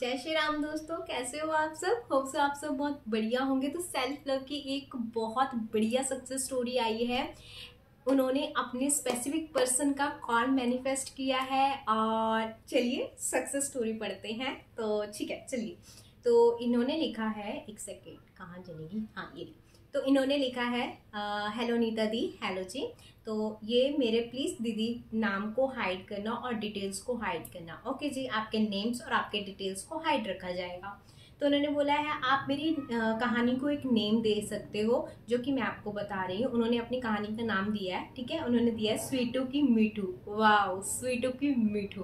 जय श्री राम दोस्तों, कैसे हो आप सब। होप सो आप सब बहुत बढ़िया होंगे। तो सेल्फ लव की एक बहुत बढ़िया सक्सेस स्टोरी आई है। उन्होंने अपने स्पेसिफिक पर्सन का कॉल मैनिफेस्ट किया है और चलिए सक्सेस स्टोरी पढ़ते हैं। तो ठीक है, चलिए। तो इन्होंने लिखा है, एक सेकेंड कहाँ चलेगी, हाँ ये। तो इन्होंने लिखा है, हेलो नीता दी, हेलो जी। तो ये मेरे प्लीज़ दीदी नाम को हाइड करना और डिटेल्स को हाइड करना। ओके जी, आपके नेम्स और आपके डिटेल्स को हाइड रखा जाएगा। तो उन्होंने बोला है आप मेरी कहानी को एक नेम दे सकते हो, जो कि मैं आपको बता रही हूँ। उन्होंने अपनी कहानी का नाम दिया है, ठीक है। उन्होंने दिया है स्वीटू की मीठू। वाह, स्वीटू की मीठू।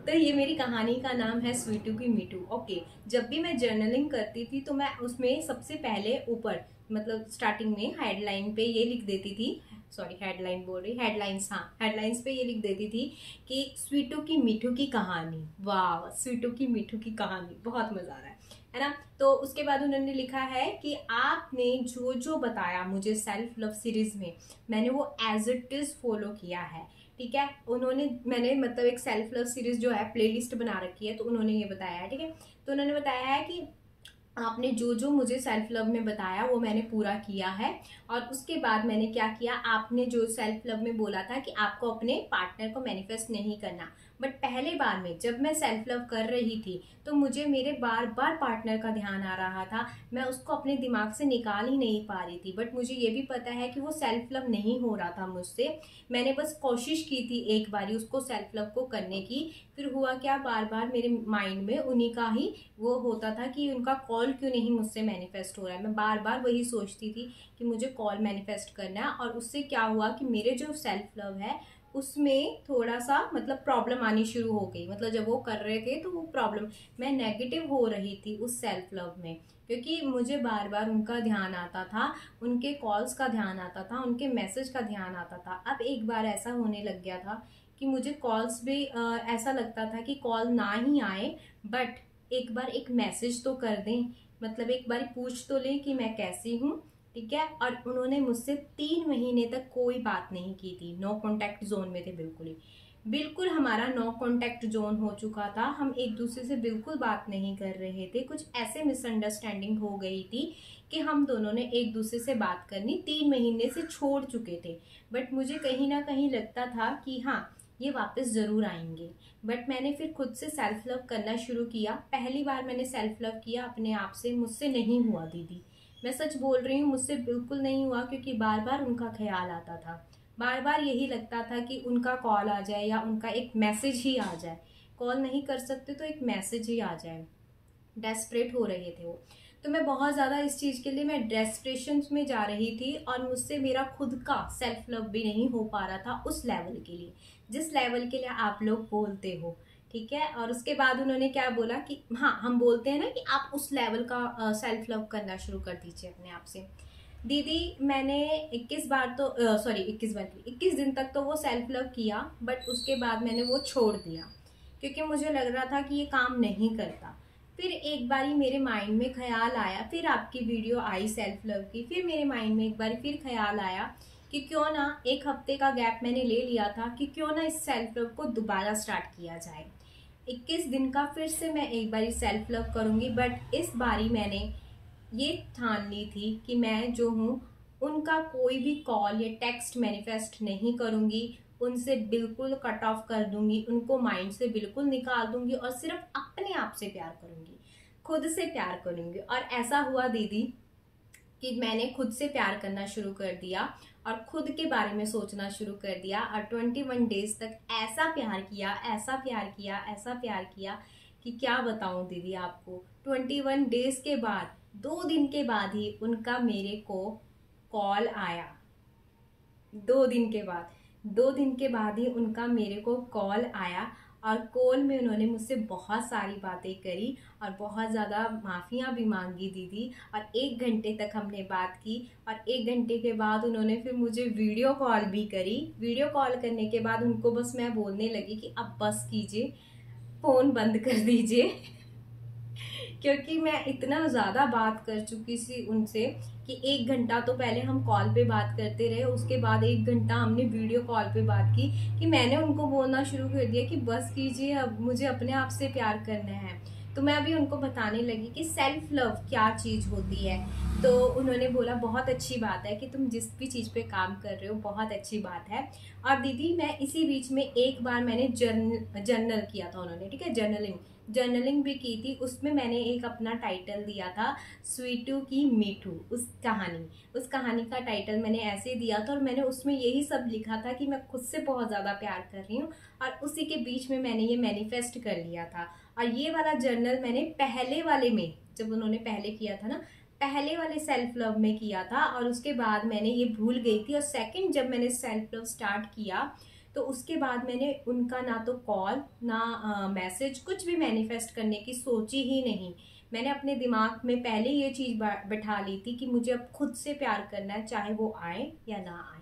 तो ये मेरी कहानी का नाम है स्वीटू की मीठू। ओके। जब भी मैं जर्नलिंग करती थी तो मैं उसमें सबसे पहले ऊपर, मतलब स्टार्टिंग में हेडलाइन पे ये लिख देती थी, सॉरी हेडलाइन बोल रही, हेडलाइंस, हाँ हेडलाइंस पे ये लिख देती थी कि स्वीटू की मीठू की कहानी। वाह, स्वीटू की मीठू की कहानी, बहुत मजा आ रहा है ना। तो उसके बाद उन्होंने लिखा है कि आपने जो जो बताया मुझे सेल्फ लव सीरीज में, मैंने वो एज इट इज फॉलो किया है, ठीक है। मैंने मतलब एक सेल्फ लव सीरीज जो है प्लेलिस्ट बना रखी है, तो उन्होंने ये बताया है, ठीक है। तो उन्होंने बताया है कि आपने जो जो मुझे सेल्फ लव में बताया वो मैंने पूरा किया है। और उसके बाद मैंने क्या किया, आपने जो सेल्फ लव में बोला था कि आपको अपने पार्टनर को मैनिफेस्ट नहीं करना, बट पहले बार में जब मैं सेल्फ लव कर रही थी तो मुझे मेरे बार बार पार्टनर का ध्यान आ रहा था। मैं उसको अपने दिमाग से निकाल ही नहीं पा रही थी, बट मुझे ये भी पता है कि वो सेल्फ लव नहीं हो रहा था मुझसे। मैंने बस कोशिश की थी एक बारी उसको सेल्फ लव को करने की। फिर हुआ क्या, बार बार मेरे माइंड में उन्हीं का ही वो होता था कि उनका कॉल क्यों नहीं मुझसे मैनिफेस्ट हो रहा है। मैं बार बार वही सोचती थी कि मुझे कॉल मैनिफेस्ट करना है। और उससे क्या हुआ कि मेरे जो सेल्फ लव है उसमें थोड़ा सा मतलब प्रॉब्लम आनी शुरू हो गई। मतलब जब वो कर रहे थे तो वो प्रॉब्लम, मैं नेगेटिव हो रही थी उस सेल्फ लव में, क्योंकि मुझे बार बार उनका ध्यान आता था, उनके कॉल्स का ध्यान आता था, उनके मैसेज का ध्यान आता था। अब एक बार ऐसा होने लग गया था कि मुझे कॉल्स भी ऐसा लगता था कि कॉल ना ही आए, बट एक बार एक मैसेज तो कर दें, मतलब एक बार पूछ तो लें कि मैं कैसी हूँ, ठीक है। और उन्होंने मुझसे 3 महीने तक कोई बात नहीं की थी, नो कॉन्टैक्ट जोन में थे बिल्कुल ही। बिल्कुल हमारा नो कॉन्टैक्ट जोन हो चुका था, हम एक दूसरे से बिल्कुल बात नहीं कर रहे थे। कुछ ऐसे मिसअंडरस्टैंडिंग हो गई थी कि हम दोनों ने एक दूसरे से बात करनी 3 महीने से छोड़ चुके थे। बट मुझे कहीं ना कहीं लगता था कि हाँ, ये वापस ज़रूर आएंगे। बट मैंने फिर खुद से सेल्फ लव करना शुरू किया। पहली बार मैंने सेल्फ लव किया अपने आप से, मुझसे नहीं हुआ दीदी, मैं सच बोल रही हूँ, मुझसे बिल्कुल नहीं हुआ। क्योंकि बार बार उनका ख्याल आता था, बार बार यही लगता था कि उनका कॉल आ जाए या उनका एक मैसेज ही आ जाए। कॉल नहीं कर सकते तो एक मैसेज ही आ जाए। डेस्परेट हो रहे थे वो। तो मैं बहुत ज़्यादा इस चीज़ के लिए मैं डेस्परेशन में जा रही थी, और मुझसे मेरा खुद का सेल्फ लव भी नहीं हो पा रहा था उस लेवल के लिए, जिस लेवल के लिए आप लोग बोलते हो, ठीक है। और उसके बाद उन्होंने क्या बोला कि हाँ, हम बोलते हैं ना कि आप उस लेवल का सेल्फ लव करना शुरू कर दीजिए अपने आप से। दीदी मैंने 21 बार तो सॉरी 21 बार की 21 दिन तक तो वो सेल्फ लव किया, बट उसके बाद मैंने वो छोड़ दिया, क्योंकि मुझे लग रहा था कि ये काम नहीं करता। फिर एक बारी मेरे माइंड में ख्याल आया, फिर आपकी वीडियो आई सेल्फ लव की, फिर मेरे माइंड में एक बार फिर ख्याल आया कि क्यों ना, एक हफ्ते का गैप मैंने ले लिया था, कि क्यों ना इस सेल्फ लव को दोबारा स्टार्ट किया जाए। 21 दिन का फिर से मैं एक बारी सेल्फ लव करूंगी, बट इस बारी मैंने ये ठान ली थी कि मैं जो हूँ उनका कोई भी कॉल या टेक्स्ट मैनिफेस्ट नहीं करूंगी, उनसे बिल्कुल कट ऑफ कर दूंगी, उनको माइंड से बिल्कुल निकाल दूंगी, और सिर्फ अपने आप से प्यार करूंगी, खुद से प्यार करूंगी। और ऐसा हुआ दीदी कि मैंने खुद से प्यार करना शुरू कर दिया और खुद के बारे में सोचना शुरू कर दिया। और 21 डेज तक ऐसा प्यार किया, ऐसा प्यार किया, ऐसा प्यार किया कि क्या बताऊं दीदी आपको। 21 डेज के बाद 2 दिन के बाद ही उनका मेरे को कॉल आया। 2 दिन के बाद, 2 दिन के बाद ही उनका मेरे को कॉल आया। और कॉल में उन्होंने मुझसे बहुत सारी बातें करी और बहुत ज़्यादा माफ़ियाँ भी मांगी दीदी। और 1 घंटे तक हमने बात की, और 1 घंटे के बाद उन्होंने फिर मुझे वीडियो कॉल भी करी। वीडियो कॉल करने के बाद उनको बस मैं बोलने लगी कि अब बस कीजिए, फ़ोन बंद कर दीजिए क्योंकि मैं इतना ज़्यादा बात कर चुकी थी उनसे कि 1 घंटा तो पहले हम कॉल पे बात करते रहे, उसके बाद 1 घंटा हमने वीडियो कॉल पे बात की, कि मैंने उनको बोलना शुरू कर दिया कि बस कीजिए, अब मुझे अपने आप से प्यार करना है। तो मैं अभी उनको बताने लगी कि सेल्फ लव क्या चीज़ होती है। तो उन्होंने बोला बहुत अच्छी बात है कि तुम जिस भी चीज़ पे काम कर रहे हो, बहुत अच्छी बात है। और दीदी मैं इसी बीच में एक बार मैंने जर्नल किया था उन्होंने, ठीक है, जर्नलिंग भी की थी। उसमें मैंने एक अपना टाइटल दिया था स्वीटू की मीठू, उस कहानी का टाइटल मैंने ऐसे दिया था। और मैंने उसमें यही सब लिखा था कि मैं खुद से बहुत ज़्यादा प्यार कर रही हूँ, और उसी के बीच में मैंने ये मैनिफेस्ट कर लिया था। और ये वाला जर्नल मैंने पहले वाले में, जब उन्होंने पहले किया था ना, पहले वाले सेल्फ लव में किया था, और उसके बाद मैंने ये भूल गई थी। और सेकंड जब मैंने सेल्फ लव स्टार्ट किया तो उसके बाद मैंने उनका ना तो कॉल ना मैसेज कुछ भी मैनिफेस्ट करने की सोची ही नहीं। मैंने अपने दिमाग में पहले ये चीज़ बैठा ली थी कि मुझे अब खुद से प्यार करना है, चाहे वो आए या ना आए।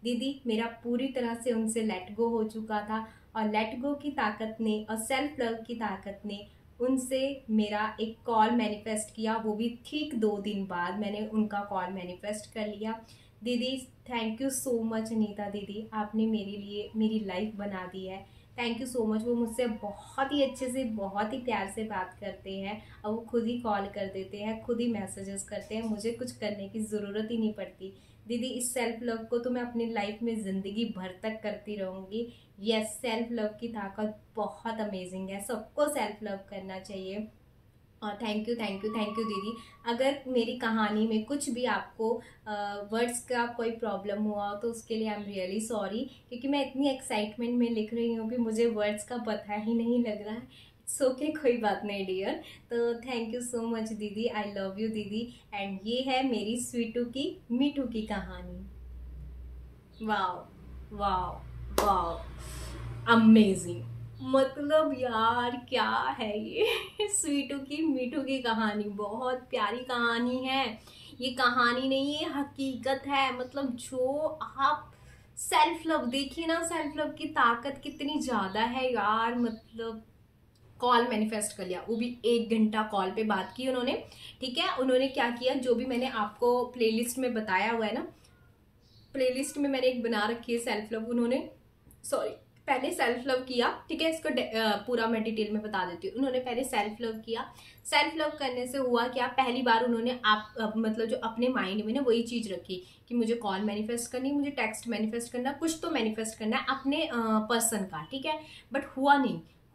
दीदी मेरा पूरी तरह से उनसे लेट गो हो चुका था, और लेट गो की ताकत ने और सेल्फ लव की ताकत ने उनसे मेरा एक कॉल मैनिफेस्ट किया। वो भी ठीक 2 दिन बाद मैंने उनका कॉल मैनिफेस्ट कर लिया। दीदी thank you so much Anita दीदी, आपने मेरे लिए मेरी लाइफ बना दी है। Thank you so much. वो मुझसे बहुत ही अच्छे से, बहुत ही प्यार से बात करते हैं, और वो खुद ही कॉल कर देते हैं, खुद ही मैसेजेस करते हैं, मुझे कुछ करने की ज़रूरत ही नहीं पड़ती। दीदी इस सेल्फ लव को तो मैं अपनी लाइफ में ज़िंदगी भर तक करती रहूँगी। यस, सेल्फ लव की ताकत बहुत अमेजिंग है, सबको सेल्फ लव करना चाहिए। और thank you thank you thank you दीदी। अगर मेरी कहानी में कुछ भी आपको वर्ड्स का कोई प्रॉब्लम हुआ तो उसके लिए आई एम रियली सॉरी, क्योंकि मैं इतनी एक्साइटमेंट में लिख रही हूँ कि मुझे वर्ड्स का पता ही नहीं लग रहा है। इट्स ओके, कोई बात नहीं डियर। तो थैंक यू सो मच दीदी, आई लव यू दीदी। एंड ये है मेरी स्वीटू की मीठू की कहानी। Wow wow wow, amazing. मतलब यार क्या है ये स्वीटू की मीठू की कहानी, बहुत प्यारी कहानी है। ये कहानी नहीं, ये हकीकत है। मतलब जो आप सेल्फ लव देखिए ना, सेल्फ लव की ताकत कितनी ज्यादा है यार। मतलब कॉल मैनिफेस्ट कर लिया, वो भी 1 घंटा कॉल पे बात की उन्होंने, ठीक है। उन्होंने क्या किया, जो भी मैंने आपको प्लेलिस्ट में बताया हुआ है ना, प्लेलिस्ट में मैंने एक बना रखी है सेल्फ लव। उन्होंने सॉरी पहले सेल्फ लव किया, ठीक है, इसको पूरा मैं डिटेल में बता देती हूँ। उन्होंने पहले सेल्फ लव किया। सेल्फ लव करने से हुआ क्या, पहली बार उन्होंने मतलब जो अपने माइंड में ना वही चीज़ रखी कि मुझे कॉल मैनिफेस्ट करनी, मुझे टेक्स्ट मैनिफेस्ट करना, कुछ तो मैनिफेस्ट करना है अपने पर्सन का, ठीक है। बट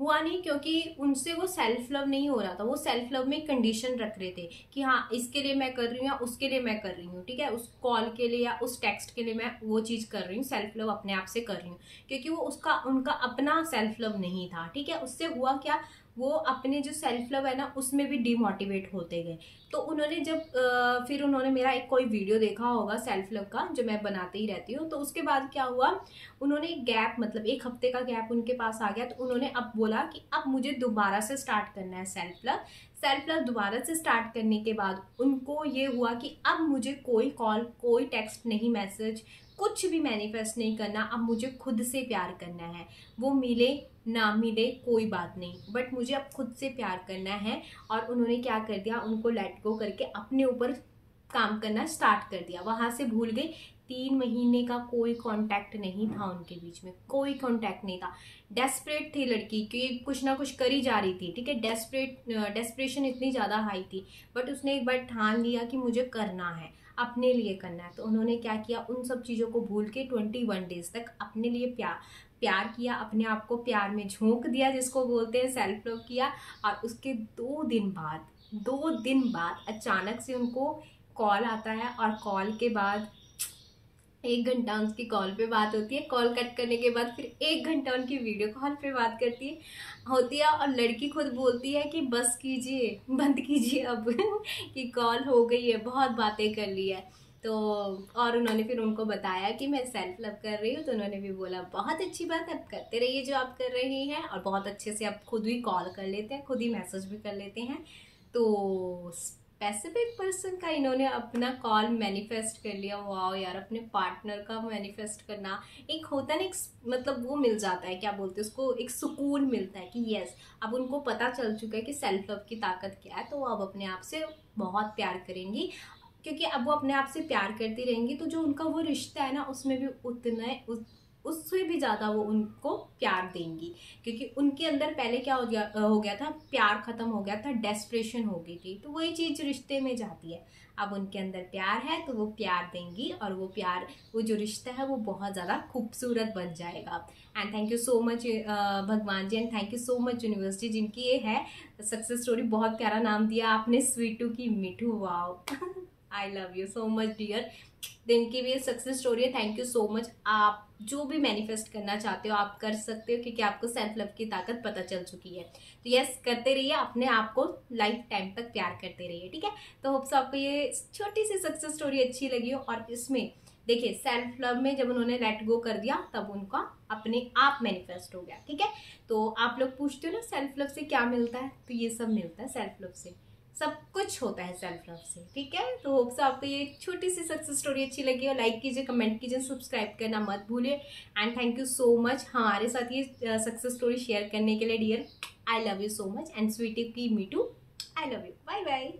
हुआ नहीं क्योंकि उनसे वो सेल्फ लव नहीं हो रहा था। वो सेल्फ लव में कंडीशन रख रहे थे कि हाँ इसके लिए मैं कर रही हूँ या उसके लिए मैं कर रही हूँ, ठीक है, उस कॉल के लिए या उस टेक्स्ट के लिए मैं वो चीज़ कर रही हूँ, सेल्फ लव अपने आप से कर रही हूँ, क्योंकि वो उनका अपना सेल्फ लव नहीं था, ठीक है। उससे हुआ क्या, वो अपने जो सेल्फ लव है ना उसमें भी डिमोटिवेट होते गए। तो उन्होंने जब फिर उन्होंने मेरा एक कोई वीडियो देखा होगा सेल्फ लव का, जो मैं बनाते ही रहती हूँ। तो उसके बाद क्या हुआ, उन्होंने एक गैप, मतलब 1 हफ्ते का गैप उनके पास आ गया। तो उन्होंने अब बोला कि अब मुझे दोबारा से स्टार्ट करना है सेल्फ लव दोबारा से स्टार्ट करने के बाद उनको ये हुआ कि अब मुझे कोई कॉल, कोई टेक्स्ट नहीं, मैसेज कुछ भी मैनिफेस्ट नहीं करना। अब मुझे खुद से प्यार करना है, वो मिले ना मिले कोई बात नहीं, बट मुझे अब खुद से प्यार करना है। और उन्होंने क्या कर दिया, उनको लेट गो करके अपने ऊपर काम करना स्टार्ट कर दिया, वहां से भूल गई। 3 महीने का कोई कांटेक्ट नहीं था उनके बीच में, कोई कांटेक्ट नहीं था। डेस्परेट थी लड़की कि कुछ ना कुछ करी जा रही थी, ठीक है, डेस्परेशन इतनी ज़्यादा हाई थी। बट उसने एक बार ठान लिया कि मुझे करना है, अपने लिए करना है। तो उन्होंने क्या किया, उन सब चीज़ों को भूल के 21 डेज तक अपने लिए प्यार किया, अपने आप को प्यार में झोंक दिया, जिसको बोलते हैं सेल्फ लव किया। और उसके 2 दिन बाद अचानक से उनको कॉल आता है, और कॉल के बाद 1 घंटा उनकी कॉल पे बात होती है। कॉल कट करने के बाद फिर 1 घंटा उनकी वीडियो कॉल पे बात होती है। और लड़की खुद बोलती है कि बस कीजिए, बंद कीजिए अब कि कॉल हो गई है, बहुत बातें कर ली है। तो और उन्होंने फिर उनको बताया कि मैं सेल्फ लव कर रही हूँ। तो उन्होंने भी बोला बहुत अच्छी बात है, अब करते रहिए जो आप कर रही हैं। और बहुत अच्छे से अब खुद ही कॉल कर लेते हैं, खुद ही मैसेज भी कर लेते हैं। तो स्पेसिफिक पर्सन का इन्होंने अपना कॉल मैनिफेस्ट कर लिया। वाओ यार, अपने पार्टनर का मैनिफेस्ट करना एक होता है ना, मतलब वो मिल जाता है, क्या बोलते हैं उसको, एक सुकून मिलता है कि यस, अब उनको पता चल चुका है कि सेल्फ लव की ताकत क्या है। तो वो अब अपने आप से बहुत प्यार करेंगी, क्योंकि अब वो अपने आप से प्यार करती रहेंगी तो जो उनका वो रिश्ता है ना उसमें भी उससे भी ज़्यादा वो उनको प्यार देंगी, क्योंकि उनके अंदर पहले क्या हो गया था, प्यार खत्म हो गया था, डेस्परेशन हो गई थी। तो वही चीज़ रिश्ते में जाती है। अब उनके अंदर प्यार है तो वो प्यार देंगी, और वो प्यार, वो जो रिश्ता है वो बहुत ज़्यादा खूबसूरत बन जाएगा। And thank you so much भगवान जी, and thank you so much university, जिनकी ये है सक्सेस स्टोरी। बहुत प्यारा नाम दिया आपने, स्वीटू की Mithu, wow I love you so much dear. दिन की भी सक्सेस स्टोरी है। Thank you so much. आप जो भी मैनिफेस्ट करना चाहते हो आप कर सकते हो, क्योंकि आपको सेल्फ लव की ताकत पता चल चुकी है। तो यस, करते रहिए, अपने आप को लाइफ टाइम तक प्यार करते रहिए, ठीक है। तो होप्स आपको ये छोटी सी सक्सेस स्टोरी अच्छी लगी हो। और इसमें देखिए, सेल्फ लव में जब उन्होंने लेट गो कर दिया तब उनका अपने आप मैनिफेस्ट हो गया, ठीक है। तो आप लोग पूछते हो ना सेल्फ लव से क्या मिलता है, तो ये सब मिलता है सेल्फ लव से, सब कुछ होता है सेल्फ लव से, ठीक है। तो होप्स आपको ये छोटी सी सक्सेस स्टोरी अच्छी लगी हो। लाइक कीजिए, कमेंट कीजिए, सब्सक्राइब करना मत भूलिए। And thank you so much हमारे साथ ये सक्सेस स्टोरी शेयर करने के लिए dear. I love you so much. And Sweety की Mitu, I love you, bye bye.